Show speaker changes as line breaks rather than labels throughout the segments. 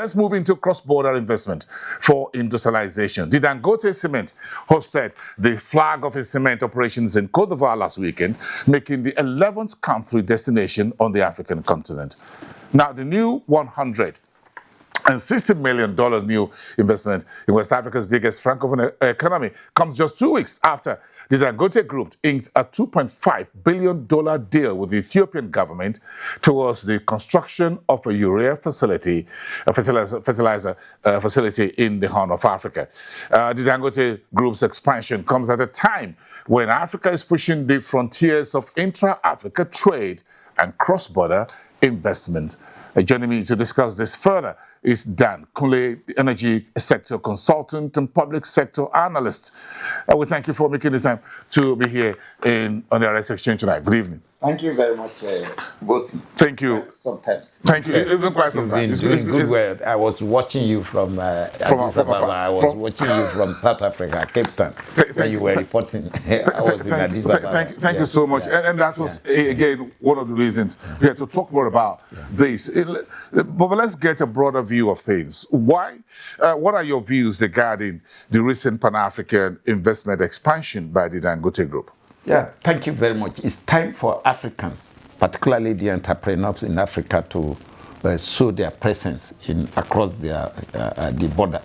let's move into cross-border investment for industrialization. The Dangote cement hosted the flag of its cement operations in Côte d'Ivoire last weekend, making the 11th country destination on the African continent. Now, the new $160 million new investment in West Africa's biggest Francophone economy comes just 2 weeks after the Dangote Group inked a $2.5 billion deal with the Ethiopian government towards the construction of a urea facility, a fertilizer facility in the Horn of Africa. The Dangote Group's expansion comes at a time when Africa is pushing the frontiers of intra-Africa trade and cross-border investment. Joining me to discuss this further is Dan Kunle, the energy sector consultant and public sector analyst. We thank you for making the time to be here on the RS Exchange tonight. Good evening.
Thank you very much, Bosi.
Thank you.
Sometimes.
Thank you. Even quite sometimes.
It's good work. I was watching you from Addis Ababa. I was watching you from South Africa, Cape Town, when you were reporting. I was in Addis Ababa.
Thank you so much. And that was, again, one of the reasons we had to talk more about this. But let's get a broader view of things. Why? What are your views regarding the recent Pan-African investment expansion by the Dangote Group?
Yeah, thank you very much. It's time for Africans, particularly the entrepreneurs in Africa, to show their presence across the border,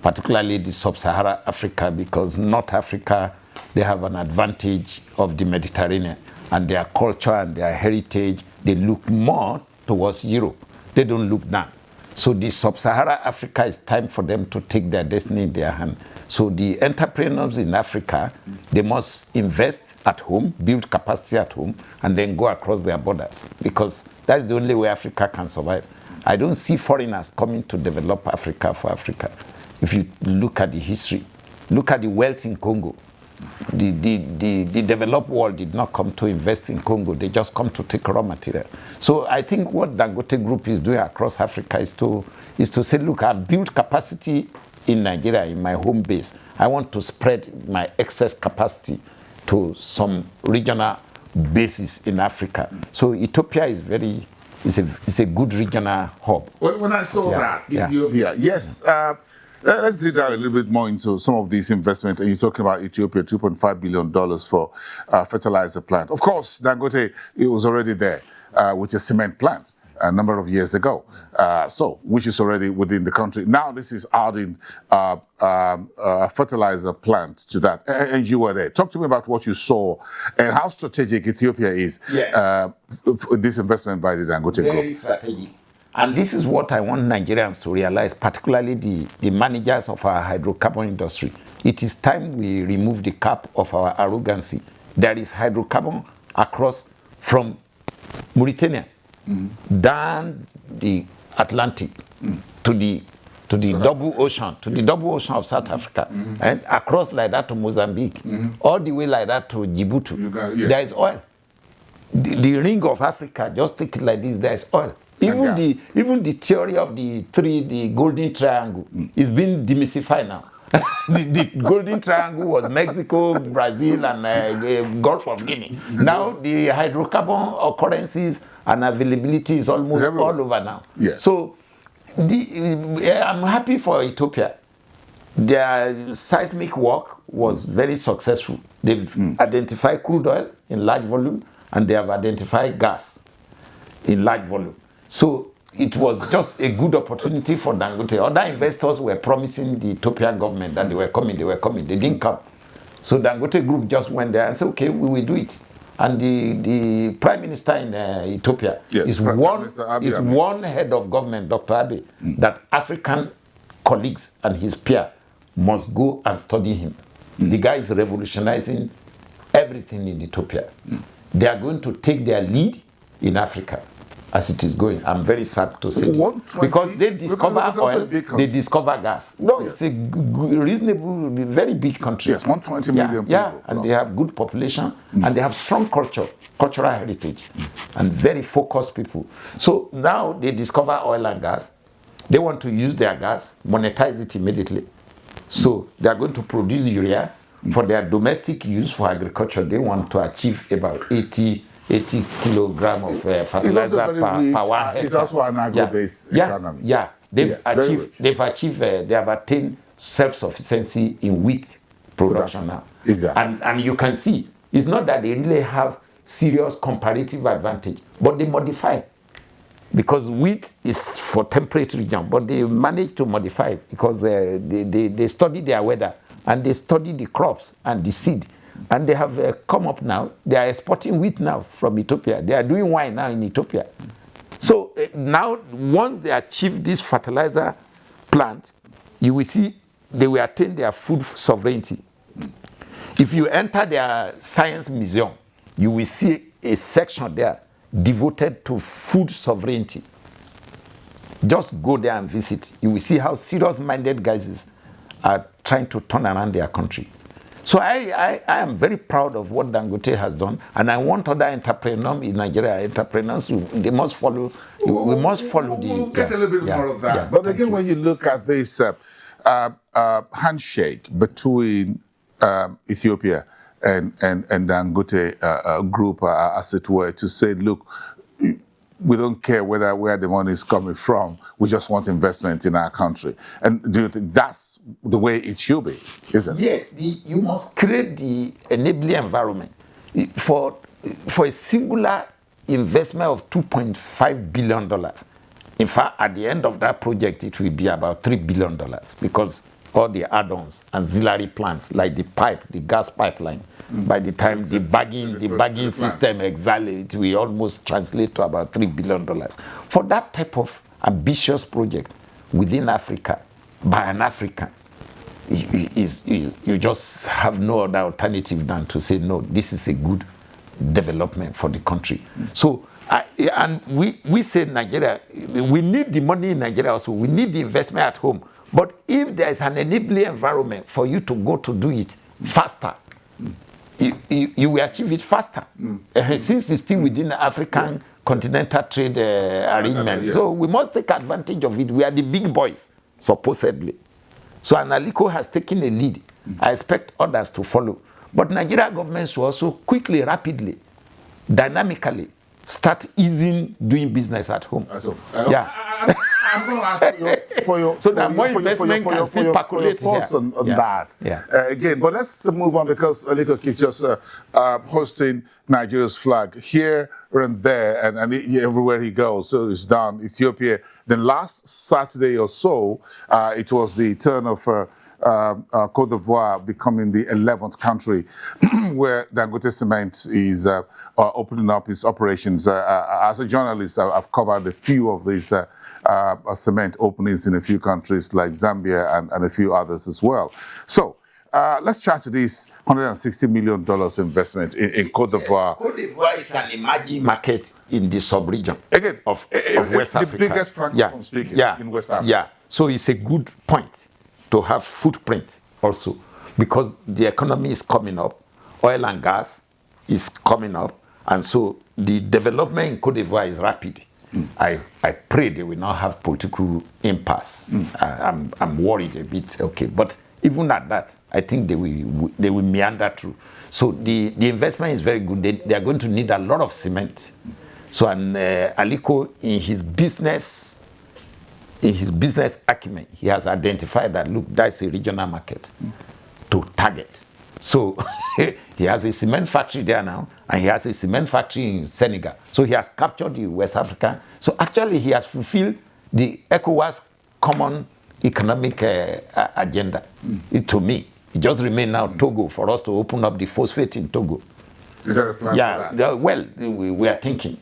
particularly the sub-Saharan Africa, because North Africa, they have an advantage of the Mediterranean, and their culture and their heritage, they look more towards Europe. They don't look down. So the sub-Saharan Africa, is time for them to take their destiny in their hand. So the entrepreneurs in Africa, they must invest at home, build capacity at home, and then go across their borders, because that's the only way Africa can survive. I don't see foreigners coming to develop Africa for Africa. If you look at the history, look at the wealth in Congo. The developed world did not come to invest in Congo. They just come to take raw material. So I think what Dangote Group is doing across Africa is to say, look, I've built capacity in Nigeria, in my home base. I want to spread my excess capacity to some regional bases in Africa. So Ethiopia is a good regional hub.
When I saw that, Ethiopia, yes. Let's dig down a little bit more into some of these investments. And you're talking about Ethiopia, $2.5 billion for fertilizer plant. Of course, Dangote, it was already there with a cement plant a number of years ago, which is already within the country. Now this is adding a fertilizer plant to that, and you were there. Talk to me about what you saw and how strategic Ethiopia is for this investment by the Dangote Group.
Very strategic. And this is what I want Nigerians to realize, particularly the managers of our hydrocarbon industry. It is time we remove the cap of our arrogancy. There is hydrocarbon across from Mauritania down the Atlantic to the double ocean, of South Africa, and across like that to Mozambique, all the way like that to Djibouti. There is oil. The ring of Africa, just take it like this, there is oil. Even the theory of the golden triangle is being demystified now. the golden triangle was Mexico, Brazil, and the Gulf of Guinea. Now the hydrocarbon occurrences and availability is almost all over now.
Yes.
So I'm happy for Ethiopia. Their seismic work was very successful. They've identified crude oil in large volume, and they have identified gas in large volume. So it was just a good opportunity for Dangote. Other investors were promising the Ethiopian government that they were coming. They didn't come. So Dangote Group just went there and said, okay, we will do it. And the Prime Minister in Ethiopia is one head of government, Dr. Abiy, that African colleagues and his peer must go and study him. The guy is revolutionizing everything in Ethiopia. They are going to take their lead in Africa. As it is going, I'm very sad to say this. Because they discover oil, they discover gas. No, it's a reasonable, very big country.
Yes, 120 million people.
Yeah, and they have good population, and they have strong cultural heritage, and very focused people. So now they discover oil and gas. They want to use their gas, monetize it immediately. So they are going to produce urea for their domestic use for agriculture. They want to achieve about 80 80 kilogram of fertilizer per 1 hectare.
It's also an agro-based economy.
Yeah, they've attained self-sufficiency in wheat production now.
Exactly.
And you can see, it's not that they really have serious comparative advantage, but they modify. Because wheat is for temperate region, but they manage to modify it because they study their weather and they study the crops and the seed. And they have come up now. They are exporting wheat now from Ethiopia. They are doing wine now in Ethiopia. So now, once they achieve this fertilizer plant, you will see they will attain their food sovereignty. If you enter their science museum, you will see a section there devoted to food sovereignty. Just go there and visit. You will see how serious-minded guys are trying to turn around their country. So I am very proud of what Dangote has done, and I want other entrepreneurs in Nigeria, they must follow. We must follow the.
We'll get a little bit more of that.
Yeah,
but again, when you look at this handshake between Ethiopia and Dangote group, as it were, to say, look, we don't care where the money is coming from. We just want investment in our country. And do you think that's the way it should be, isn't it?
Yes, you must create the enabling environment. For a singular investment of $2.5 billion, in fact, at the end of that project, it will be about $3 billion because all the add-ons, ancillary plants, like the gas pipeline, by the time the bagging system exactly, it will almost translate to about $3 billion. For that type of ambitious project within Africa, by an African, you just have no other alternative than to say, no, this is a good development for the country. So, and we say Nigeria, we need the money in Nigeria also, we need the investment at home. But if there is an enabling environment for you to go to do it faster, you will achieve it faster. Since it's still within the African continental trade arrangement.
Yes.
So we must take advantage of it. We are the big boys, supposedly. So Analiko has taken a lead. I expect others to follow. But Nigeria government should also quickly, rapidly, dynamically start easing doing business at home. Yeah.
I'm going to ask you for your
so that more investment can still percolate here.
Thoughts on that.
Yeah.
Again, but let's move on because Aliko keeps just hosting Nigeria's flag here and there and everywhere he goes. So it's down Ethiopia. Then last Saturday or so, it was the turn of Côte d'Ivoire becoming the 11th country where Dangote Cement is opening up its operations. As a journalist, I've covered a few of these cement openings in a few countries like Zambia and a few others as well. So let's chat to this $160 million investment in Côte d'Ivoire.
Côte d'Ivoire is an emerging market in the sub-region of West Africa.
The biggest francophone speaker in West Africa.
Yeah, so it's a good point to have footprint also because the economy is coming up, oil and gas is coming up, and so the development in Côte d'Ivoire is rapid. I pray they will not have political impasse. I'm worried a bit, okay, but even at that, I think they will meander through. So the investment is very good. They are going to need a lot of cement. So and Aliko in his business acumen, he has identified that look, that's a regional market to target. So he has a cement factory there now, and he has a cement factory in Senegal. So he has captured the West Africa. So actually he has fulfilled the ECOWAS common economic agenda. To me, it just remains now Togo for us to open up the phosphate in Togo.
Is there a plan for that?
Well, we are thinking.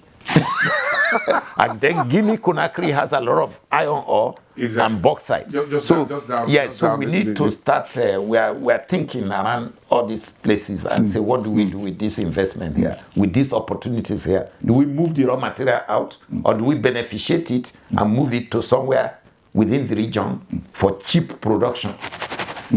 And then Guinea-Conakry has a lot of iron ore and bauxite. So we need to start, we are thinking around all these places and say, what do we do with this investment here, with these opportunities here? Do we move the raw material out, or do we beneficiate it and move it to somewhere within the region for cheap production?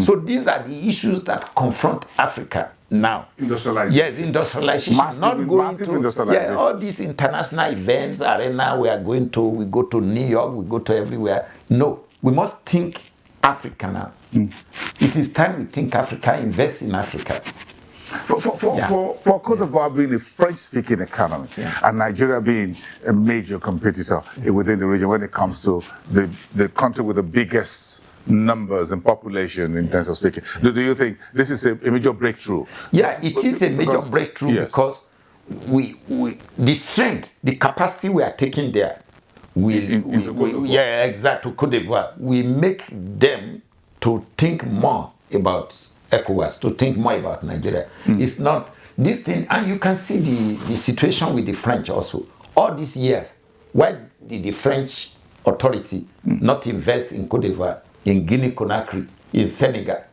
So these are the issues that confront Africa now.
Industrialization.
Yes, industrialization.
Industrialization.
All these international events, arena, we go to New York, we go to everywhere. No, we must think Africa now. It is time we think Africa, invest in Africa.
For Cote d'Ivoire being a French-speaking economy and Nigeria being a major competitor within the region when it comes to the country with the biggest numbers and population in terms of speaking, do you think this is a major breakthrough?
Yeah, it is a major breakthrough because the strength, the capacity we are taking there, exactly, Cote d'Ivoire, we make them to think more about ECOWAS, to think more about Nigeria. It's not this thing, and you can see the situation with the French also. All these years, why did the French authority not invest in Cote d'Ivoire, in Guinea-Conakry, in Senegal?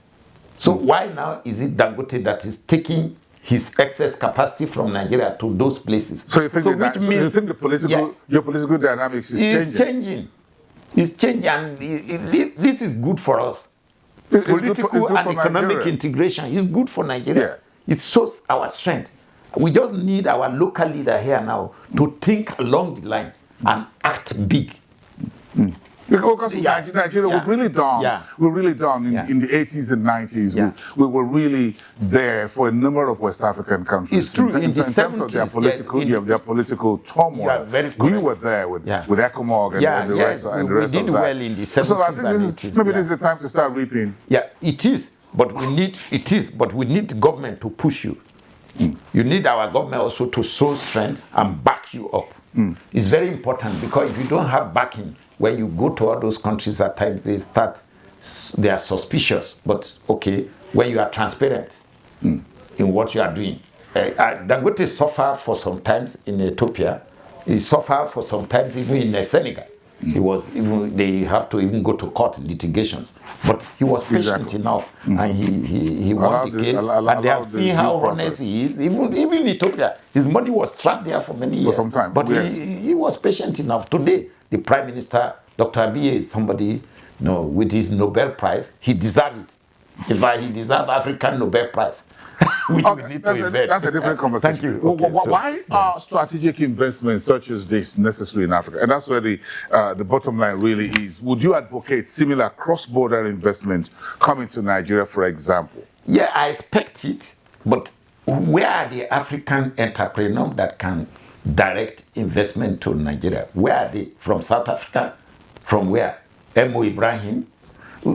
So why now is it Dangote that is taking his excess capacity from Nigeria to those places?
So you think, you think the geopolitical dynamics is changing?
It's changing, and this is good for us. Political and economic integration is good for Nigeria.
Yes.
It shows our strength. We just need our local leader here now to think along the line and act big.
Because Nigeria, we've really done. We're really done in the 80s and 90s. We were really there for a number of West African countries.
It's true. In the 70s,
terms of their political turmoil, we were there with ECOMOG and the rest of that.
We did well in the 70s.
So I think maybe this is the time to start reaping.
Yeah, it is. But we need government to push you. You need our government also to show strength and back you up. It's very important, because if you don't have backing, when you go to all those countries, at times they are suspicious. But okay, when you are transparent in what you are doing. Dangote suffered for some times in Ethiopia. He suffered for some times even in Senegal. They have to even go to court litigations. But he was patient enough, and he won the case. And they have seen how honest he is. Even in Ethiopia, his money was trapped there for many years.
For some time.
But he was patient enough. Today, the Prime Minister, Dr. Abiy, is somebody, with his Nobel Prize. He deserves it. In fact, he deserves African Nobel Prize. Which we need to invest.
That's a different conversation.
Thank you.
Why are strategic investments such as this necessary in Africa? And that's where the bottom line really is. Would you advocate similar cross-border investments coming to Nigeria, for example?
Yeah, I expect it. But where are the African entrepreneurs that can direct investment to Nigeria? Where are they? From South Africa? From where? Mo Ibrahim?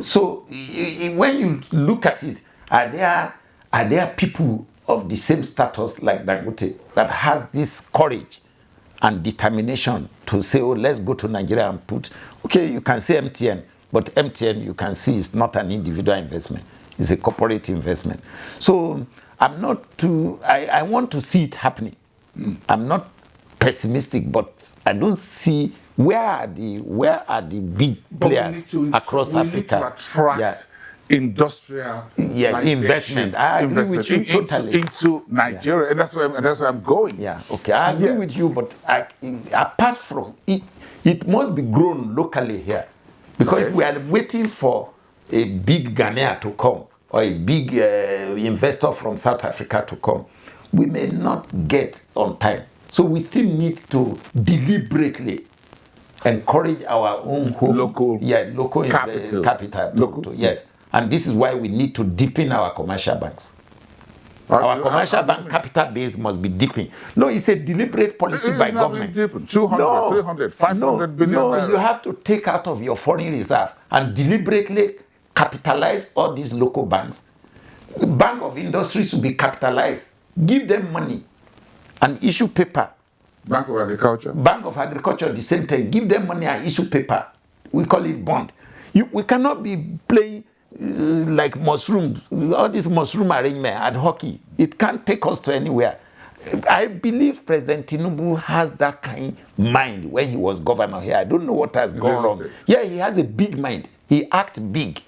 So when you look at it, are there people of the same status like Dangote that has this courage and determination to say, oh, let's go to Nigeria and put, okay, you can say MTN, but MTN, you can see, is not an individual investment. It's a corporate investment. So I'm not I want to see it happening. I'm not pessimistic, but I don't see where are the big players across Africa.
We need to attract industrial
investment. I agree with you totally.
Into Nigeria, and that's where I'm going.
Yeah, okay, I agree with you, but apart from it, it must be grown locally here, because if we are waiting for a big Ghanaian to come or a big investor from South Africa to come, we may not get on time. So we still need to deliberately encourage our own home, local capital. Yes. And this is why we need to deepen our commercial banks. Our commercial bank capital base must be deepening. No, it's a deliberate policy by government.
200, 300, 500 billion.
No, you have to take out of your foreign reserve and deliberately capitalize all these local banks. The Bank of Industry should be capitalized. Give them money and issue paper.
Bank of Agriculture.
Bank of Agriculture, the same thing. Give them money and issue paper. We call it bond. We cannot be playing like mushrooms, all this mushroom arrangement and hockey. It can't take us to anywhere. I believe President Tinubu has that kind of mind when he was governor here. I don't know what has gone wrong. Yeah, he has a big mind. He acts big.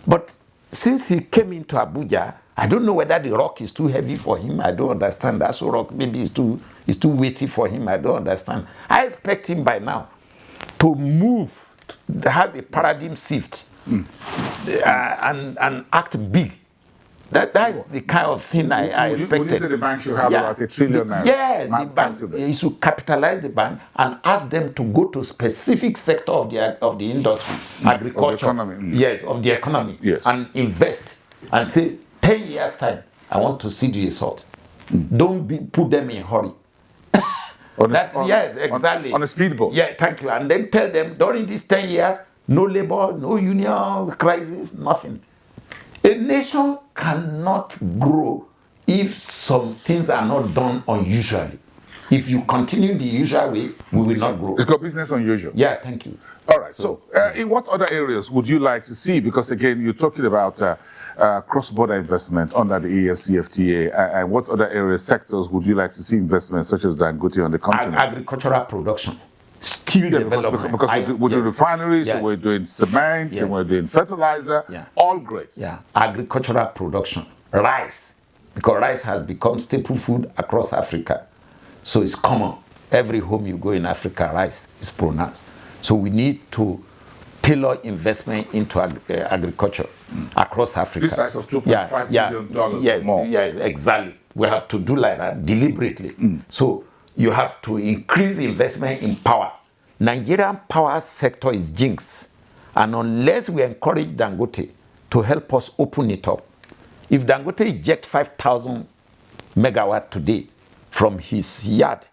But since he came into Abuja, I don't know whether the rock is too heavy for him. I don't understand. That rock maybe is too weighty for him. I don't understand. I expect him by now to move, to have a paradigm shift. And act big. That is the kind of thing I expected.
Would you say the bank should have about $1 trillion?
The bank, you should capitalize the bank and ask them to go to specific sector of the industry, agriculture,
of the economy.
Yes, of the economy, and invest and say 10 years time I want to see the result. Don't put them in a hurry. Yes, exactly.
On a speedboat.
Yeah, thank you. And then tell them during these 10 years, no labor, no union crisis, nothing. A nation cannot grow if some things are not done unusually. If you continue the usual way, we will not grow.
It's called business unusual.
Yeah, thank you.
All right. So, in what other areas would you like to see? Because again, you're talking about cross-border investment under the EFCFTA, and what other areas, sectors would you like to see investment, such as Dangote on the continent?
Agricultural production, steel development.
Because we're doing refineries, we're doing cement, and we're doing fertilizer, all great.
Yeah, agricultural production, rice, because rice has become staple food across Africa. So it's common. Every home you go in Africa, rice is pronounced. So we need to tailor investment into agriculture across Africa.
This size of $2.5 billion more.
Yeah, exactly. We have to do like that deliberately. So you have to increase investment in power. Nigerian power sector is jinxed. And unless we encourage Dangote to help us open it up, if Dangote eject 5,000 megawatt today from his yard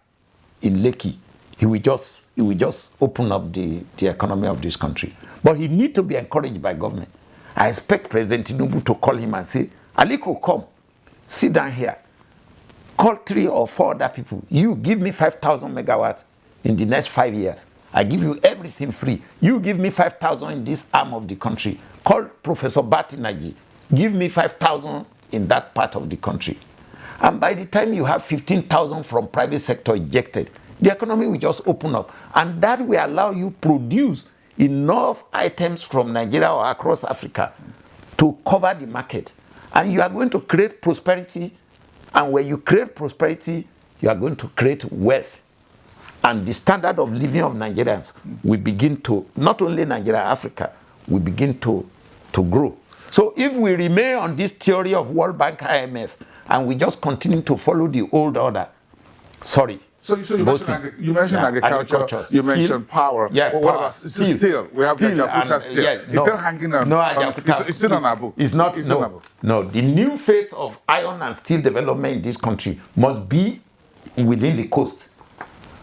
in Lekki, he will just open up the economy of this country. But he needs to be encouraged by government. I expect President Tinubu to call him and say, Aliko, come, sit down here. Call 3 or 4 other people. You give me 5,000 megawatts in the next 5 years. I give you everything free. You give me 5,000 in this arm of the country. Call Professor Batinaji. Give me 5,000 in that part of the country. And by the time you have 15,000 from private sector ejected, the economy will just open up. And that will allow you produce enough items from Nigeria or across Africa to cover the market. And you are going to create prosperity. And when you create prosperity, you are going to create wealth. And the standard of living of Nigerians will begin to, not only Nigeria, Africa, will begin to grow. So if we remain on this theory of World Bank, IMF, and we just continue to follow the old order, sorry.
So you mentioned agriculture, you mentioned power.
Yeah,
what about steel? We have Ajakuta steel. It's still hanging on.
No, Ajakuta.
It's still on Abu.
It's not. No, the new phase of iron and steel development in this country must be within the coast.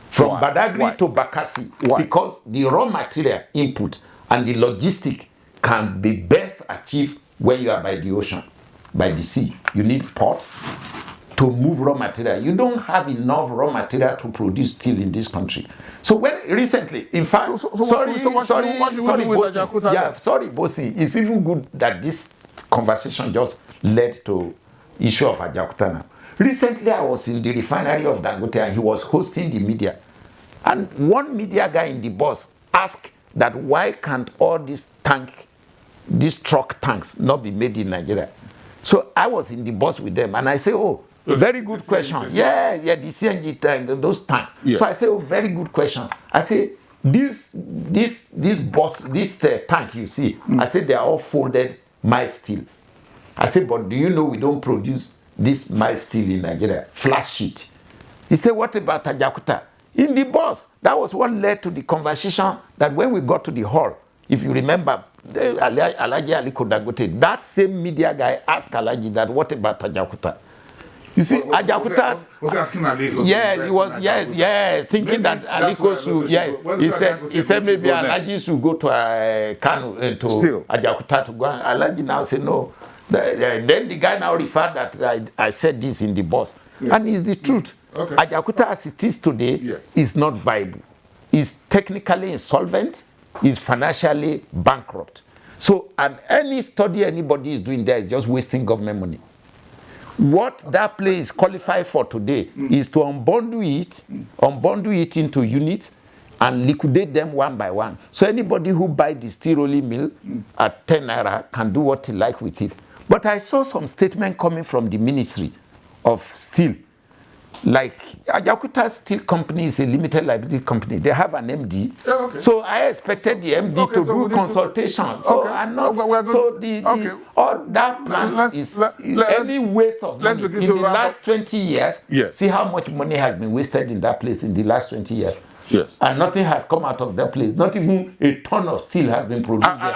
From Badagry to Bakassi. Why? Because the raw material input and the logistic can be best achieved when you are by the ocean, by the sea. You need port to move raw material. You don't have enough raw material to produce steel in this country. So when recently, in fact, sorry, Bosi, it's even good that this conversation just led to issue of Ajakuta now. Recently, I was in the refinery of Dangote and he was hosting the media. And one media guy in the bus asked that why can't all these truck tanks not be made in Nigeria? So I was in the bus with them and I say, oh, very good question. Yeah, the CNG tank, those tanks. Yeah. So I say, oh, very good question. I say, this tank you see, I say they are all folded mild steel. I say, but do you know we don't produce this mild steel in Nigeria? Flat sheet. He said, what about Ajakuta? In the bus, that was what led to the conversation that when we got to the hall, if you remember, Alhaji Aliko Dangote, that same media guy asked Alhaji that, what about Ajakuta? You see, Ajakuta.
Was asking Aliko?
Yeah, he was. Thinking maybe that Aliko should. Yeah, he said maybe Alhaji should go to Kano to Ajakuta to go. Alhaji now said no. Then the guy now referred that I said this in the bus, and it's the truth. Okay. Ajakuta as it is today is not viable. It's technically insolvent. Is financially bankrupt. So, and any study anybody is doing there is just wasting government money. What that place qualified for today is to unbundle it into units and liquidate them one by one. So anybody who buy the steel rolling mill at 10 naira can do what he like with it. But I saw some statement coming from the Ministry of Steel. Like Ajakuta Steel Company is a limited liability company. They have an MD. So I expected the MD to do consultation. So I'm not. All that plant is any waste of money. In the last 20 years, see how much money has been wasted in that place in the last 20 years.
Yes.
And nothing has come out of that place. Not even a ton of steel has been produced there.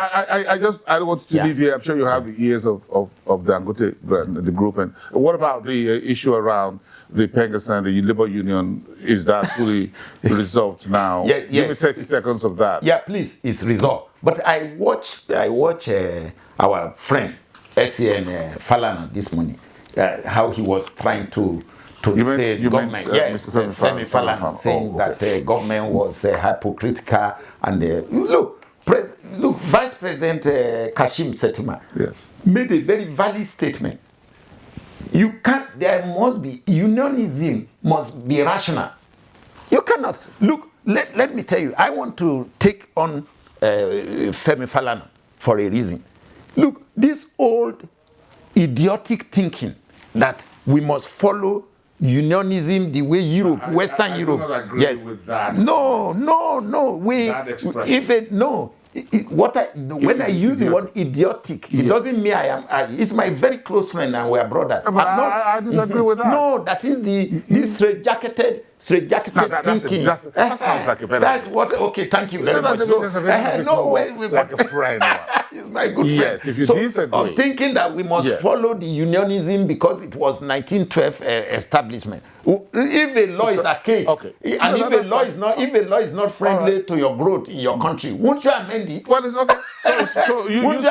I don't want to leave here. I'm sure you have the ears of Dangote, the group. And what about the issue around the Pengassan, the labor union? Is that fully resolved now?
Yes.
Give me 30 seconds of that.
Yeah, please, it's resolved. But I watch our friend SCN Falana this morning, how he was trying to say government,
Mr.
Femi Falana, saying that government was hypocritical and look, Vice President Kashim Shettima made a very valid statement. You can't. There must be unionism. Must be rational. You cannot look. Let me tell you. I want to take on Femi Falana for a reason. Look, this old idiotic thinking that we must follow unionism the way Europe, Western Europe.
I do not agree with that.
No.
That expression.
When I use the word idiotic, it doesn't mean it's my very close friend and we're brothers.
But I disagree with that.
No, that is this straight-jacketed thinking.
That sounds like a better.
That's what. Okay, thank you very much.
Like a friend.
He's my good friend.
Yes, if you disagree.
Of thinking that we must follow the unionism because it was 1912 establishment. If a law is archaic, and if a law is not friendly to your growth in your country, won't you amend it?
Well, it's okay. So you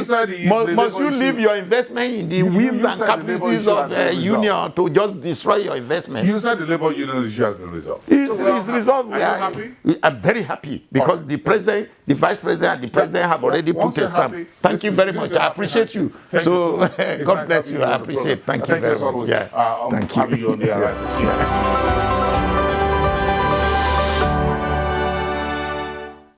said
must you leave your investment in the whims and caprices of union to just destroy your investment?
You said the labor union issue has been resolved.
It's resolved.
Are you happy?
I'm very happy because the president, the vice president, and the president have already put a stamp. Thank you very much. I appreciate you. So God bless you. I appreciate. Thank you very much.
Thank you.